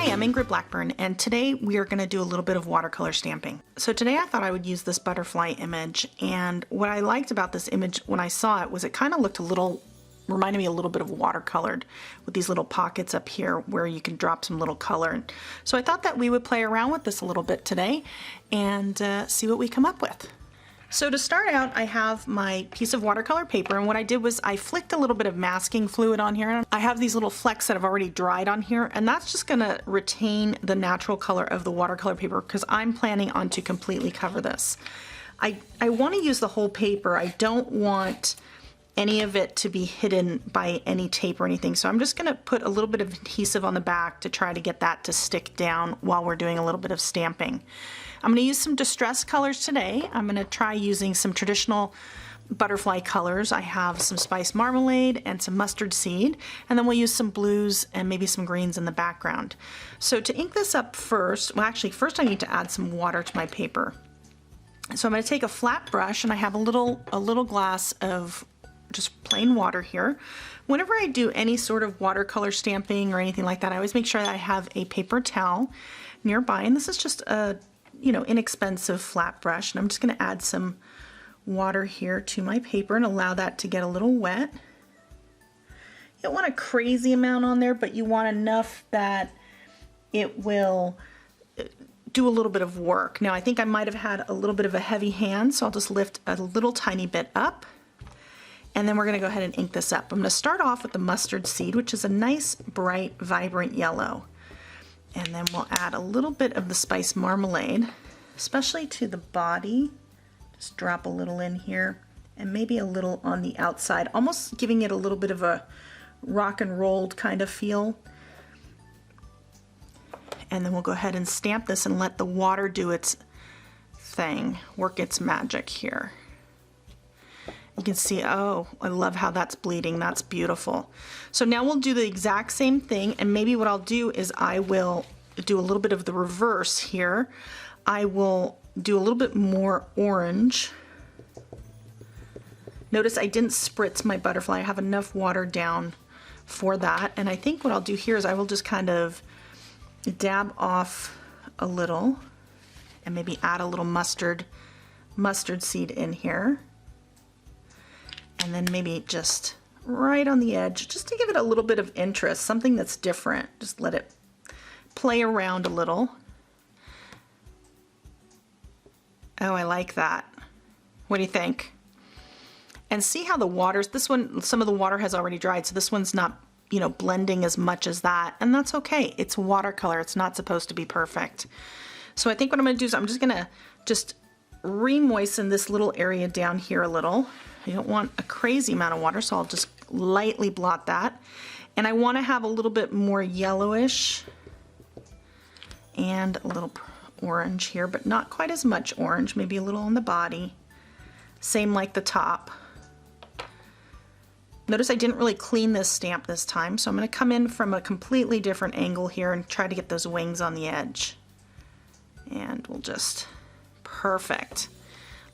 Hi, I'm Ingrid Blackburn, and today we are going to do a little bit of watercolor stamping. So today I thought I would use this butterfly image, and what I liked about this image when I saw it was it kind of looked reminded me a little bit of watercolored with these little pockets up here where you can drop some little color. So I thought that we would play around with this a little bit today and see what we come up with. So to start out, I have my piece of watercolor paper, and what I did was I flicked a little bit of masking fluid on here. I have these little flecks that have already dried on here, and that's just gonna retain the natural color of the watercolor paper because I'm planning on to completely cover this. I want to use the whole paper. I don't want any of it to be hidden by any tape or anything, so I'm just gonna put a little bit of adhesive on the back to try to get that to stick down while we're doing a little bit of stamping. I'm going to use some distress colors today. I'm going to try using some traditional butterfly colors. I have some spice marmalade and some mustard seed, and then we'll use some blues and maybe some greens in the background. So to ink this up first, well actually first I need to add some water to my paper. So I'm going to take a flat brush, and I have a little glass of just plain water here. Whenever I do any sort of watercolor stamping or anything like that, I always make sure that I have a paper towel nearby, and this is just a inexpensive flat brush, and I'm just going to add some water here to my paper and allow that to get a little wet. You don't want a crazy amount on there, but you want enough that it will do a little bit of work. Now I think I might have had a little bit of a heavy hand, so I'll just lift a little tiny bit up, and then we're going to go ahead and ink this up. I'm going to start off with the mustard seed, which is a nice bright vibrant yellow. And then we'll add a little bit of the spice marmalade, especially to the body. Just drop a little in here, and maybe a little on the outside, almost giving it a little bit of a rock and rolled kind of feel. And then we'll go ahead and stamp this and let the water do its thing, work its magic here. You can see, oh, I love how that's bleeding. That's beautiful. So now we'll do the exact same thing, and maybe what I'll do is I will do a little bit of the reverse here. I will do a little bit more orange. Notice I didn't spritz my butterfly. I have enough water down for that, and I think what I'll do here is I will just kind of dab off a little and maybe add a little mustard seed in here. And then maybe just right on the edge, just to give it a little bit of interest, something that's different. Just let it play around a little. Oh, I like that. What do you think? And see how the water's, this one, some of the water has already dried, so this one's not, blending as much as that, and that's okay. It's watercolor. It's not supposed to be perfect. So I think what I'm going to do is I'm just going to re-moisten this little area down here a little. You don't want a crazy amount of water, so I'll just lightly blot that. And I want to have a little bit more yellowish and a little orange here, but not quite as much orange, maybe a little on the body. Same like the top. Notice I didn't really clean this stamp this time, so I'm going to come in from a completely different angle here and try to get those wings on the edge. And we'll just, perfect.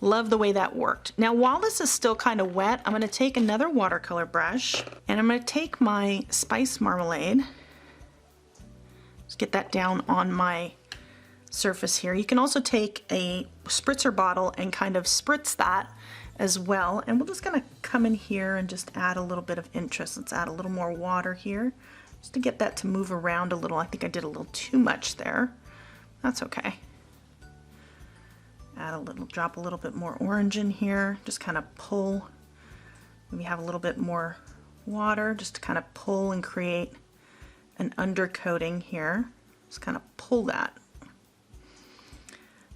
Love the way that worked. Now while this is still kind of wet, I'm going to take another watercolor brush, and I'm going to take my spice marmalade, just get that down on my surface here. You can also take a spritzer bottle and kind of spritz that as well, and we're just going to come in here and just add a little bit of interest. Let's add a little more water here just to get that to move around a little. I think I did a little too much there. That's okay. Drop a little bit more orange in here, just kind of pull. Maybe have a little bit more water just to kind of pull and create an undercoating here. Just kind of pull that.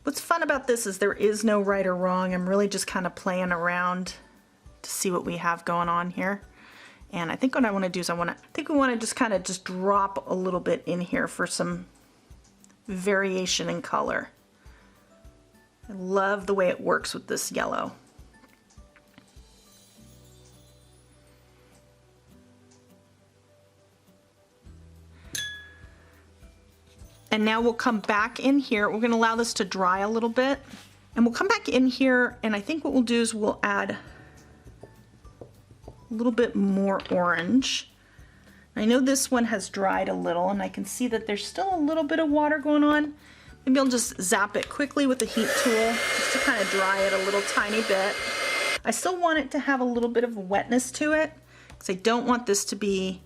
What's fun about this is there is no right or wrong. I'm really just kind of playing around to see what we have going on here. And I think what I want to do is I think we want to just kind of just drop a little bit in here for some variation in color. I love the way it works with this yellow. And now we'll come back in here. We're going to allow this to dry a little bit. And we'll come back in here, and I think what we'll do is we'll add a little bit more orange I know this one has dried a little, and I can see that there's still a little bit of water going on. Maybe I'll just zap it quickly with the heat tool just to kind of dry it a little tiny bit. I still want it to have a little bit of wetness to it because I don't want this to be,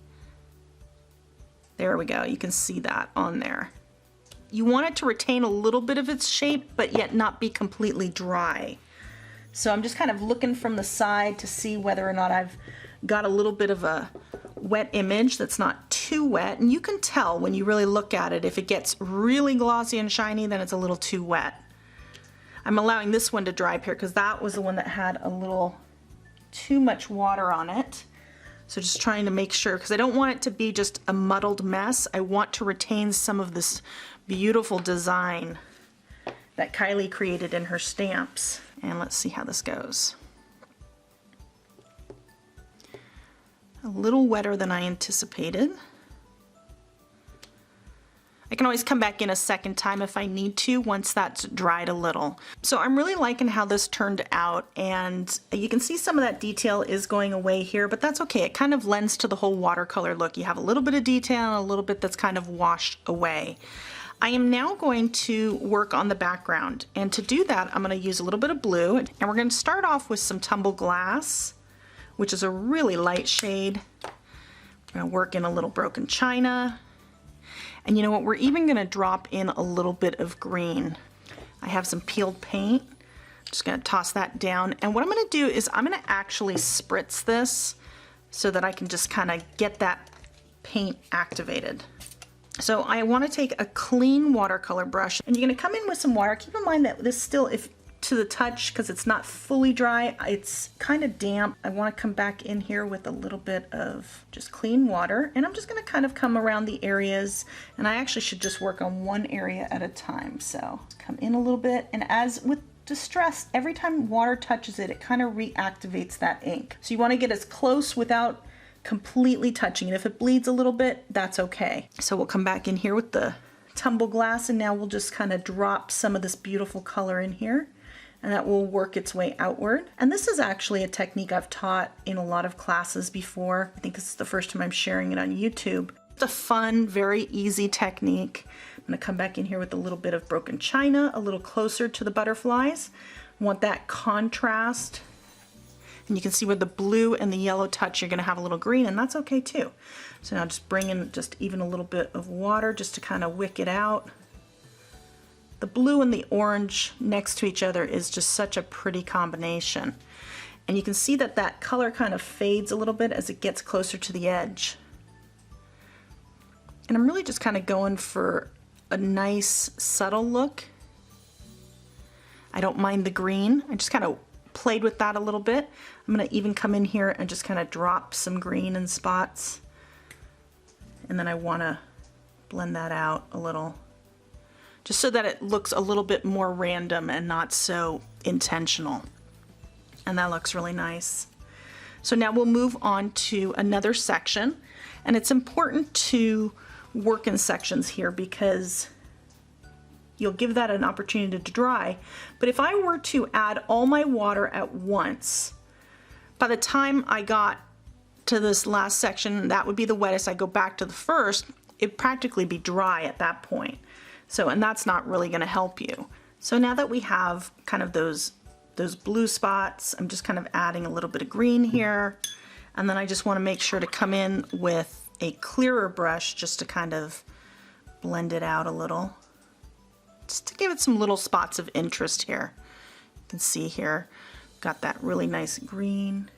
there we go, you can see that on there. You want it to retain a little bit of its shape, but yet not be completely dry. So I'm just kind of looking from the side to see whether or not I've got a little bit of a wet image that's not too wet. And you can tell when you really look at it, if it gets really glossy and shiny, then it's a little too wet. I'm allowing this one to dry up here because that was the one that had a little too much water on it. So just trying to make sure, because I don't want it to be just a muddled mess. I want to retain some of this beautiful design that Kylie created in her stamps. And let's see how this goes. A little wetter than I anticipated. I can always come back in a second time if I need to once that's dried a little. So I'm really liking how this turned out, and you can see some of that detail is going away here, but that's okay. It kind of lends to the whole watercolor look. You have a little bit of detail and a little bit that's kind of washed away. I am now going to work on the background, and to do that I'm going to use a little bit of blue, and we're going to start off with some Tumble Glass, which is a really light shade. We're going to work in a little Broken China. And you know what, we're even gonna drop in a little bit of green. I have some peeled paint. I'm just gonna toss that down. And what I'm gonna do is I'm gonna actually spritz this so that I can just kind of get that paint activated. So I wanna take a clean watercolor brush, and you're gonna come in with some water. Keep in mind that this still, if to the touch, because it's not fully dry, it's kind of damp. I want to come back in here with a little bit of just clean water, and I'm just going to kind of come around the areas, and I actually should just work on one area at a time. So come in a little bit, and as with Distress, every time water touches it, it kind of reactivates that ink. So you want to get as close without completely touching it. If it bleeds a little bit, that's okay. So we'll come back in here with the Tumble Glass, and now we'll just kind of drop some of this beautiful color in here, and that will work its way outward. And this is actually a technique I've taught in a lot of classes before. I think this is the first time I'm sharing it on YouTube. It's a fun, very easy technique. I'm gonna come back in here with a little bit of Broken China, a little closer to the butterflies. I want that contrast. And you can see where the blue and the yellow touch, you're gonna have a little green, and that's okay too. So now just bring in just even a little bit of water just to kind of wick it out. The blue and the orange next to each other is just such a pretty combination. And you can see that that color kind of fades a little bit as it gets closer to the edge. And I'm really just kind of going for a nice subtle look. I don't mind the green. I just kind of played with that a little bit. I'm going to even come in here and just kind of drop some green in spots. And then I want to blend that out a little, just so that it looks a little bit more random and not so intentional. And that looks really nice. So now we'll move on to another section, and it's important to work in sections here because you'll give that an opportunity to dry. But if I were to add all my water at once, by the time I got to this last section, that would be the wettest, I go back to the first, it'd practically be dry at that point. So, and that's not really going to help you. So now that we have kind of those blue spots, I'm just kind of adding a little bit of green here. And then I just want to make sure to come in with a clearer brush just to kind of blend it out a little. Just to give it some little spots of interest here. You can see here, got that really nice green.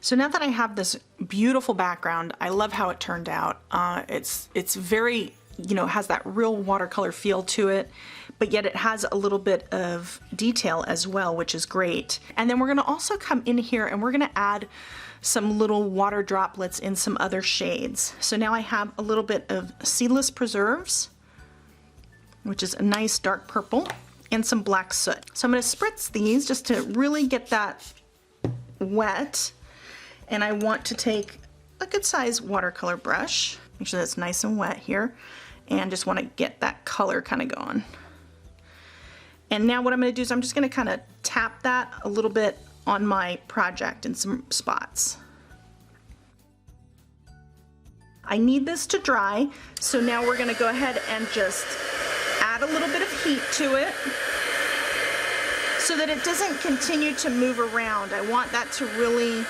So now that I have this beautiful background, I love how it turned out. It's very, you know, has that real watercolor feel to it, but yet it has a little bit of detail as well, which is great. And then we're gonna also come in here and we're gonna add some little water droplets in some other shades. So now I have a little bit of Seedless Preserves, which is a nice dark purple, and some Black Soot. So I'm gonna spritz these just to really get that wet. And I want to take a good size watercolor brush, make sure that's nice and wet here, and just want to get that color kind of going. And now what I'm going to do is I'm just going to kind of tap that a little bit on my project in some spots. I need this to dry, so now we're gonna go ahead and just add a little bit of heat to it so that it doesn't continue to move around. I want that to really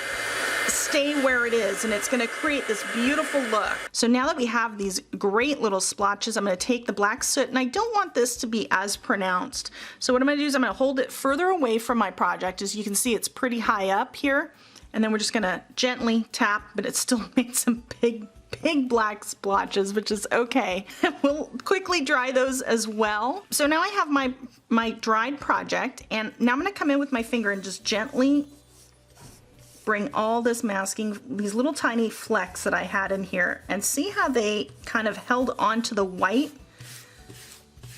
stay where it is, and it's going to create this beautiful look. So now that we have these great little splotches, I'm going to take the black soot, and I don't want this to be as pronounced. So what I'm going to do is I'm going to hold it further away from my project. As you can see, it's pretty high up here, and then we're just going to gently tap, but it still made some big black splotches, which is okay. We'll quickly dry those as well. So now I have my dried project, and now I'm going to come in with my finger and just gently bring all this masking, these little tiny flecks that I had in here, and see how they kind of held onto the white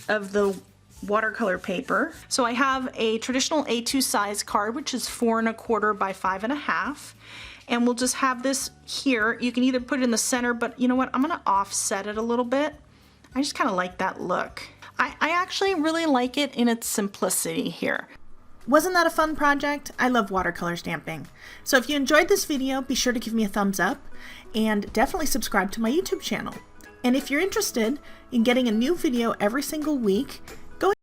of the watercolor paper. So I have a traditional A2 size card, which is 4 1/4 by 5 1/2. And we'll just have this here. You can either put it in the center, but you know what? I'm gonna offset it a little bit. I just kind of like that look. I actually really like it in its simplicity here. Wasn't that a fun project? I love watercolor stamping. So if you enjoyed this video, be sure to give me a thumbs up and definitely subscribe to my YouTube channel. And if you're interested in getting a new video every single week,